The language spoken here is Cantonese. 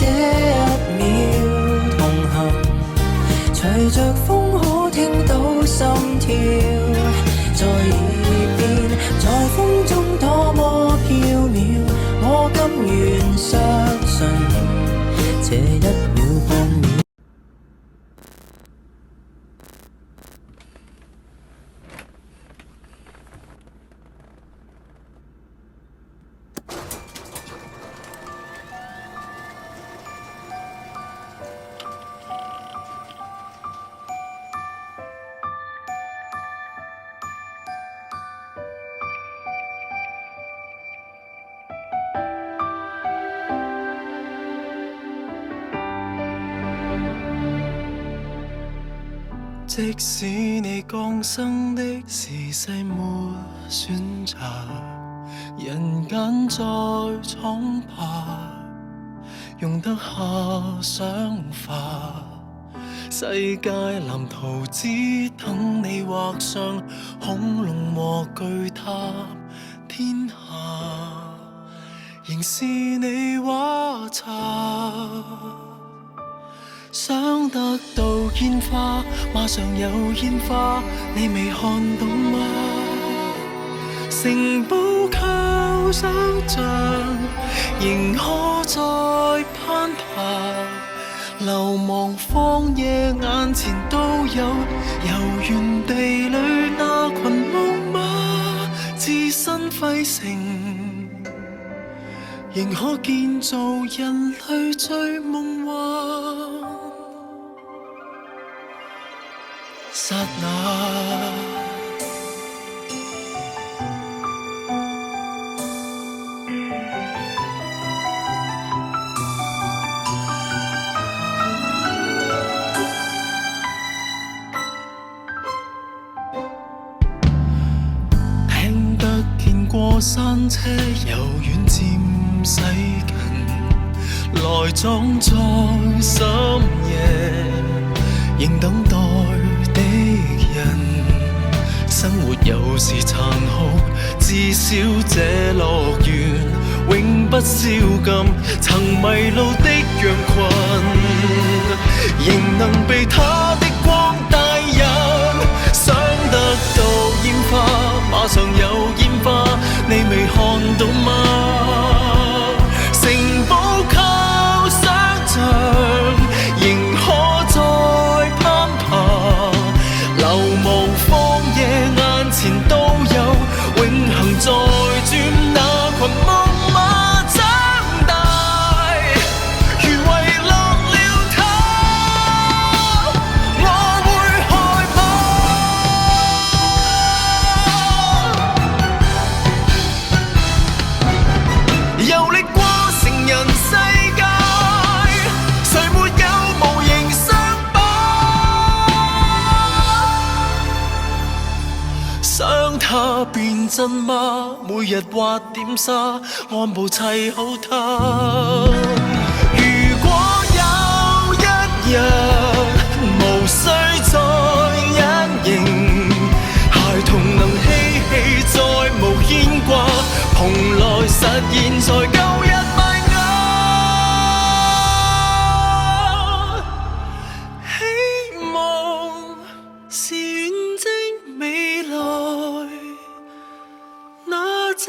這一秒同行，隨着風可聽到心跳，在耳邊，在風中多麼飄渺，我甘願相信這一秒半秒。即使你降生的時勢沒選擇，人間再闖吧，容得下想法。世界藍圖只等你畫上，恐龍和巨塔，天下仍是你畫冊。想得到煙花，馬上有煙花，你未看到嗎？城堡靠想像，仍可再攀爬。流亡荒野眼前都有，遊園地裏那群木馬，置身廢城，仍可建造人類最夢幻。剎那聽得見過山車由遠漸駛近，來裝在深夜，仍等待的人。生活有時殘酷，至少這樂園永不宵禁。曾迷路的羊群，仍能被它的光帶引。想得到煙花，馬上有煙花，你未看到嗎？城堡靠想像，仍可再攀爬。流亡荒野眼前都有，永恆在轉那群木馬長大。如遺落了他，我會害怕。遊歷過成人世界，誰沒有無形傷疤？想他變真嗎？每日畫點沙，按部砌好它。如果有一日無需再隱形，孩童能嬉戲再無牽掛，蓬萊實現在舊日邁亞。希望是遠征未來那隻